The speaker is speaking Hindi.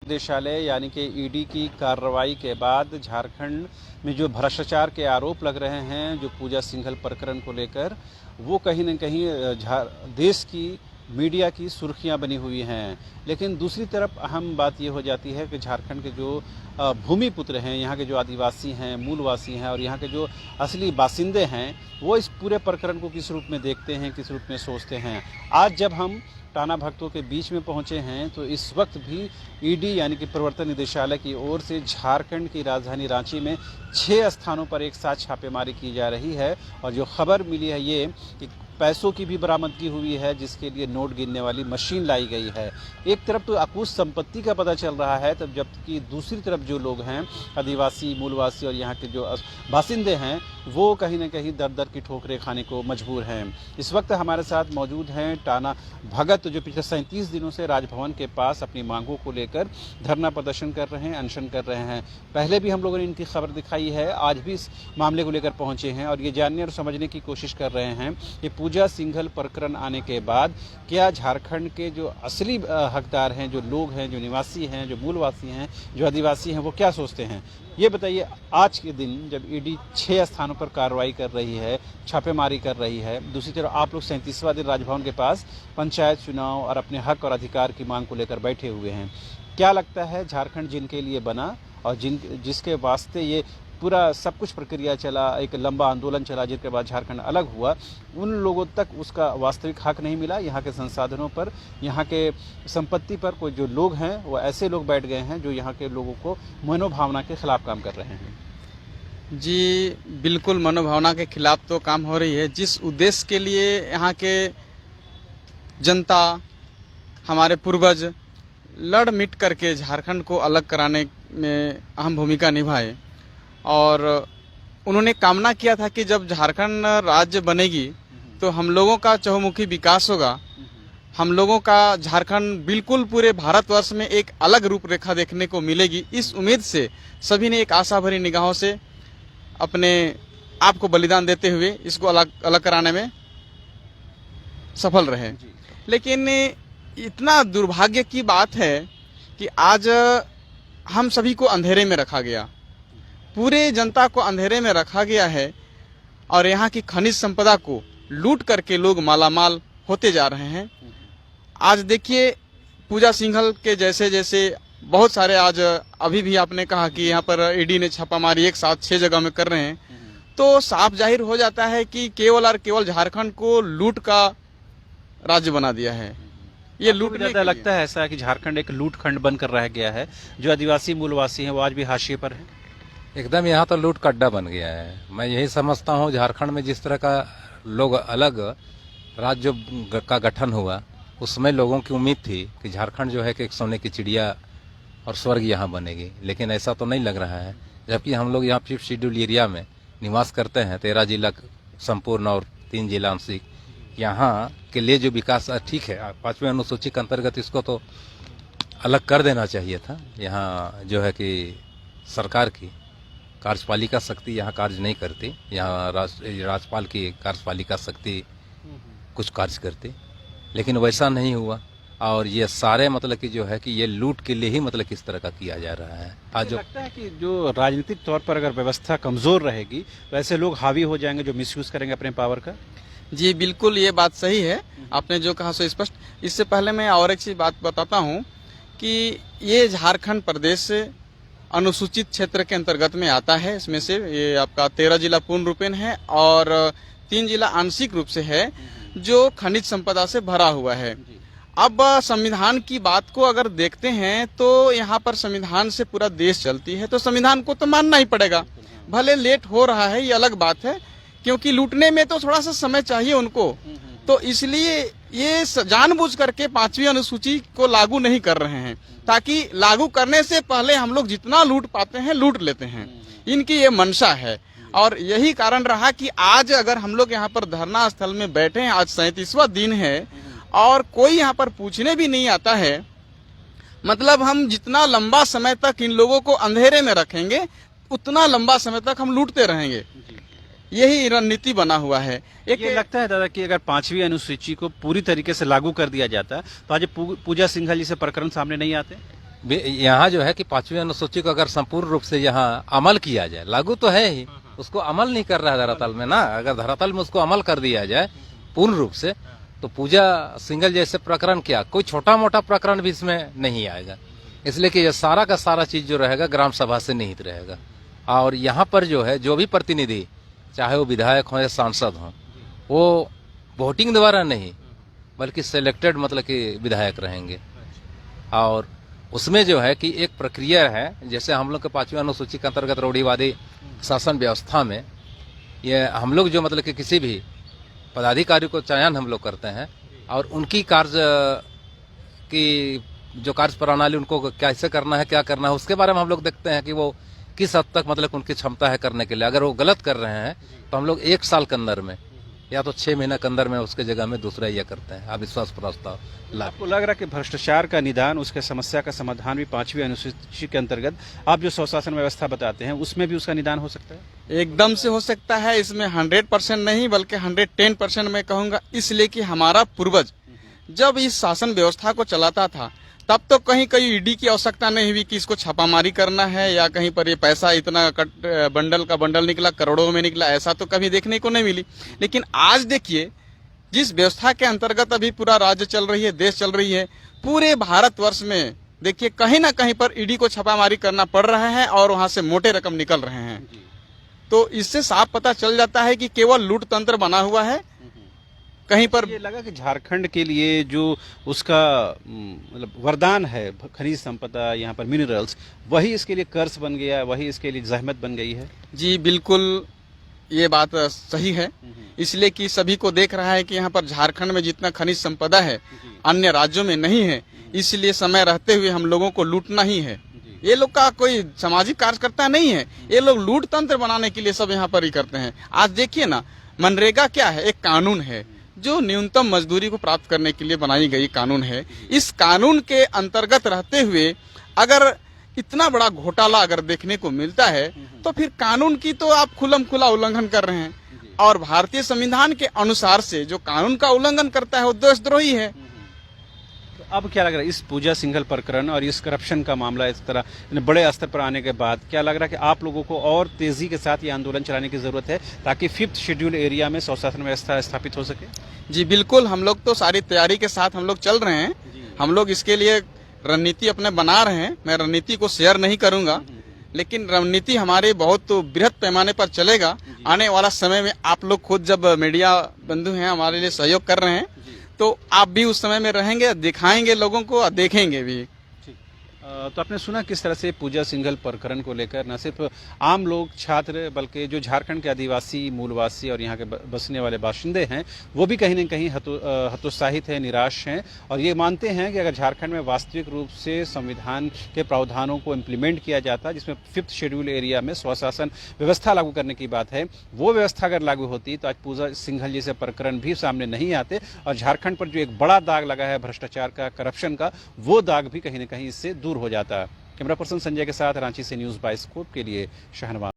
निदेशालय यानी कि ईडी की कार्रवाई के बाद झारखंड में जो भ्रष्टाचार के आरोप लग रहे हैं, जो पूजा सिंघल प्रकरण को लेकर, वो कहीं न कहीं देश की मीडिया की सुर्खियां बनी हुई हैं। लेकिन दूसरी तरफ अहम बात ये हो जाती है कि झारखंड के जो भूमि पुत्र हैं, यहाँ के जो आदिवासी हैं, मूलवासी हैं और यहाँ के जो असली बासिंदे हैं, वो इस पूरे प्रकरण को किस रूप में देखते हैं, किस रूप में सोचते हैं। आज जब हम टाना भगतों के बीच में पहुंचे हैं तो इस वक्त भी ईडी यानी कि प्रवर्तन निदेशालय की ओर से झारखंड की राजधानी रांची में 6 स्थानों पर एक साथ छापेमारी की जा रही है। और जो खबर मिली है ये कि पैसों की भी बरामदगी हुई है, जिसके लिए नोट गिनने वाली मशीन लाई गई है। एक तरफ तो अकुश संपत्ति का पता चल रहा है, तब जबकि दूसरी तरफ जो लोग हैं, आदिवासी, मूलवासी और यहाँ के जो बासिंदे हैं, वो कहीं न कहीं दर दर की ठोकरें खाने को मजबूर हैं। इस वक्त हमारे साथ मौजूद हैं टाना भगत, जो पिछले 37 दिनों से राजभवन के पास अपनी मांगों को लेकर धरना प्रदर्शन कर रहे हैं, अनशन कर रहे हैं। पहले भी हम लोगों ने इनकी खबर दिखाई है, आज भी इस मामले को लेकर पहुंचे हैं और ये जानने और समझने की कोशिश कर रहे हैं कि पूजा सिंघल प्रकरण आने के बाद क्या झारखंड के जो असली हकदार हैं, जो लोग हैं, जो निवासी हैं, जो मूलवासी हैं, जो आदिवासी हैं, वो क्या सोचते हैं। ये बताइए, आज के दिन जब ईडी 6 स्थानों पर कार्रवाई कर रही है, छापेमारी कर रही है, दूसरी तरफ आप लोग 37वां दिन राजभवन के पास पंचायत चुनाव और अपने हक और अधिकार की मांग को लेकर बैठे हुए हैं, क्या लगता है झारखंड जिनके लिए बना और जिसके वास्ते ये पूरा सब कुछ प्रक्रिया चला, एक लंबा आंदोलन चला, जिसके बाद झारखंड अलग हुआ, उन लोगों तक उसका वास्तविक हक नहीं मिला। यहाँ के संसाधनों पर, यहाँ के संपत्ति पर कोई जो लोग हैं, वो ऐसे लोग बैठ गए हैं जो यहाँ के लोगों को मनोभावना के खिलाफ काम कर रहे हैं। जी बिल्कुल, मनोभावना के खिलाफ तो काम हो रही है। जिस उद्देश्य के लिए यहाँ के जनता, हमारे पूर्वज लड़ मिट करके झारखंड को अलग कराने में अहम भूमिका निभाए और उन्होंने कामना किया था कि जब झारखंड राज्य बनेगी तो हम लोगों का चहुमुखी विकास होगा, हम लोगों का झारखंड बिल्कुल पूरे भारतवर्ष में एक अलग रूपरेखा देखने को मिलेगी। इस उम्मीद से सभी ने एक आशा भरी निगाहों से अपने आप को बलिदान देते हुए इसको अलग कराने में सफल रहे। लेकिन इतना दुर्भाग्य की बात है कि आज हम सभी को अंधेरे में रखा गया, पूरे जनता को अंधेरे में रखा गया है और यहाँ की खनिज संपदा को लूट करके लोग मालामाल होते जा रहे हैं। आज देखिए, पूजा सिंघल के जैसे बहुत सारे, आज अभी भी आपने कहा कि यहाँ पर ईडी ने छापामारी एक साथ 6 जगह में कर रहे हैं, तो साफ जाहिर हो जाता है कि केवल और केवल झारखंड को लूट का राज्य बना दिया है। ये लूट ज्यादा लगता है ऐसा कि झारखंड एक लूट खंड बनकर रह गया है, जो आदिवासी मूलवासी हैं वो आज भी हाशिए पर है। एकदम यहाँ तो लूट का अड्डा बन गया है। मैं यही समझता हूँ, झारखंड में जिस तरह का लोग अलग राज्य का गठन हुआ, उसमें लोगों की उम्मीद थी कि झारखंड जो है कि एक सोने की चिड़िया और स्वर्ग यहाँ बनेगी, लेकिन ऐसा तो नहीं लग रहा है। जबकि हम लोग यहाँ 5th शेड्यूल एरिया में निवास करते हैं, 13 जिला संपूर्ण और 3 जिला आंशिक। यहाँ के लिए जो विकास ठीक है, 5वीं अनुसूची के अंतर्गत इसको तो अलग कर देना चाहिए था। यहाँ जो है कि सरकार की कार्यपालिका शक्ति यहाँ कार्य नहीं करती, यहाँ राज्यपाल की कार्यपालिका शक्ति कुछ कार्य करती, लेकिन वैसा नहीं हुआ। और ये सारे मतलब कि जो है कि ये लूट के लिए ही मतलब किस तरह का किया जा रहा है। आज लगता है कि जो राजनीतिक तौर पर अगर व्यवस्था कमजोर रहेगी, वैसे लोग हावी हो जाएंगे जो मिसयूज करेंगे अपने पावर का। जी बिल्कुल, ये बात सही है, आपने जो कहा सो स्पष्ट। इससे पहले मैं और एक चीज बात बताता हूँ कि ये झारखंड प्रदेश अनुसूचित क्षेत्र के अंतर्गत में आता है। इसमें से ये आपका 13 जिला पूर्ण रूपेण है और 3 जिला आंशिक रूप से है, जो खनिज संपदा से भरा हुआ है। अब संविधान की बात को अगर देखते हैं तो यहाँ पर संविधान से पूरा देश चलती है, तो संविधान को तो मानना ही पड़ेगा। भले लेट हो रहा है, ये अलग बात है, क्योंकि लूटने में तो थोड़ा सा समय चाहिए उनको, तो इसलिए ये जानबूझ करके 5वीं अनुसूची को लागू नहीं कर रहे हैं, ताकि लागू करने से पहले हम लोग जितना लूट पाते हैं लूट लेते हैं। इनकी ये मंशा है और यही कारण रहा कि आज अगर हम लोग यहाँ पर धरना स्थल में बैठे हैं, आज 37वां दिन है और कोई यहाँ पर पूछने भी नहीं आता है, मतलब हम जितना लंबा समय तक इन लोगों को अंधेरे में रखेंगे, उतना लंबा समय तक हम लूटते रहेंगे। यही रणनीति बना हुआ है। एक ये लगता है दादा कि अगर 5वीं अनुसूची को पूरी तरीके से लागू कर दिया जाता तो आज पूजा सिंघल जी से प्रकरण सामने नहीं आते। यहाँ जो है कि 5वीं अनुसूची को अगर संपूर्ण रूप से यहाँ अमल किया जाए, लागू तो है ही, उसको अमल नहीं कर रहा है धरातल में ना। अगर धरातल में उसको अमल कर दिया जाए पूर्ण रूप से, तो पूजा सिंघल जैसे प्रकरण क्या, कोई छोटा मोटा प्रकरण भी इसमें नहीं आएगा। इसलिए कि ये सारा का सारा चीज जो रहेगा ग्राम सभा से निहित रहेगा। और यहाँ पर जो है जो भी प्रतिनिधि, चाहे वो विधायक हो या सांसद हो, वो वोटिंग द्वारा नहीं बल्कि सिलेक्टेड मतलब कि विधायक रहेंगे। और उसमें जो है कि एक प्रक्रिया है, जैसे हम लोग के 5वीं अनुसूची के अंतर्गत रूढ़िवादी शासन व्यवस्था में ये हम लोग जो मतलब कि किसी भी पदाधिकारी को चयन हम लोग करते हैं और उनकी जो कार्य प्रणाली उनको कैसे करना है, क्या करना है, उसके बारे में हम लोग देखते हैं कि वो किस हद तक मतलब उनकी क्षमता है करने के लिए। अगर वो गलत कर रहे हैं तो हम लोग 1 साल के अंदर में या तो 6 महीने के अंदर में उसके जगह में दूसरा यह करते हैं अविश्वास प्रस्ताव ला। आपको लग रहा है कि भ्रष्टाचार का निदान, उसके समस्या का समाधान भी 5वीं अनुसूची के अंतर्गत आप जो स्वशासन व्यवस्था बताते हैं उसमें भी उसका निदान हो सकता है? एकदम से हो सकता है। इसमें 100% नहीं बल्कि 110% मैं कहूँगा, इसलिए कि हमारा पूर्वज जब इस शासन व्यवस्था को चलाता था तब तो कहीं कहीं ईडी की आवश्यकता नहीं हुई कि इसको छापामारी करना है या कहीं पर ये पैसा इतना बंडल का बंडल निकला, करोड़ों में निकला, ऐसा तो कभी देखने को नहीं मिली। लेकिन आज देखिए, जिस व्यवस्था के अंतर्गत अभी पूरा राज्य चल रही है, देश चल रही है, पूरे भारतवर्ष में देखिए कहीं ना कहीं पर ईडी को छापामारी करना पड़ रहा है और वहां से मोटे रकम निकल रहे हैं। तो इससे साफ पता चल जाता है कि केवल लूट तंत्र बना हुआ है। कहीं पर ये लगा कि झारखंड के लिए जो उसका मतलब वरदान है, खनिज संपदा, यहाँ पर मिनरल्स, वही इसके लिए कर्ज बन गया, वही इसके लिए जहमत बन गई है। जी बिल्कुल, ये बात सही है। इसलिए कि सभी को देख रहा है कि यहाँ पर झारखंड में जितना खनिज संपदा है अन्य राज्यों में नहीं है, इसलिए समय रहते हुए हम लोगों को लूटना ही है। ये लोग का कोई सामाजिक कार्यकर्ता नहीं है, ये लोग लूट तंत्र बनाने के लिए सब यहाँ पर ही करते हैं। आज देखिए ना, मनरेगा क्या है, एक कानून है जो न्यूनतम मजदूरी को प्राप्त करने के लिए बनाई गई कानून है। इस कानून के अंतर्गत रहते हुए अगर इतना बड़ा घोटाला अगर देखने को मिलता है तो फिर कानून की तो आप खुल्लम खुला उल्लंघन कर रहे हैं। और भारतीय संविधान के अनुसार से जो कानून का उल्लंघन करता है वो देशद्रोही है। अब क्या लग रहा है इस पूजा सिंघल प्रकरण और इस करप्शन का मामला इस तरह बड़े स्तर पर आने के बाद, क्या लग रहा है कि आप लोगों को और तेजी के साथ ये आंदोलन चलाने की जरूरत है ताकि 5th शेड्यूल एरिया में स्वशासन व्यवस्था स्थापित हो सके? जी बिल्कुल, हम लोग तो सारी तैयारी के साथ हम लोग चल रहे हैं। हम लोग इसके लिए रणनीति अपने बना रहे हैं। मैं रणनीति को शेयर नहीं करूंगा, लेकिन रणनीति हमारे बहुत बृहद पैमाने पर चलेगा। आने वाला समय में आप लोग खुद जब मीडिया बंधु हैं हमारे लिए सहयोग कर रहे हैं, तो आप भी उस समय में रहेंगे, दिखाएंगे लोगों को और देखेंगे भी। तो आपने सुना किस तरह से पूजा सिंघल प्रकरण को लेकर न सिर्फ आम लोग, छात्र, बल्कि जो झारखंड के आदिवासी मूलवासी और यहाँ के बसने वाले बाशिंदे हैं वो भी कहीं न कहीं हतोत्साहित हैं, निराश हैं और ये मानते हैं कि अगर झारखंड में वास्तविक रूप से संविधान के प्रावधानों को इम्प्लीमेंट किया जाता, जिसमें 5th शेड्यूल एरिया में स्वशासन व्यवस्था लागू करने की बात है, वो व्यवस्था अगर लागू होती तो आज पूजा सिंघल जैसे प्रकरण भी सामने नहीं आते और झारखंड पर जो एक बड़ा दाग लगा है भ्रष्टाचार का, करप्शन का, वो दाग भी कहीं न कहीं इससे दूर हो जाता। कैमरा पर्सन संजय के साथ रांची से न्यूज़ बाइस्कोप के लिए शहनवाज।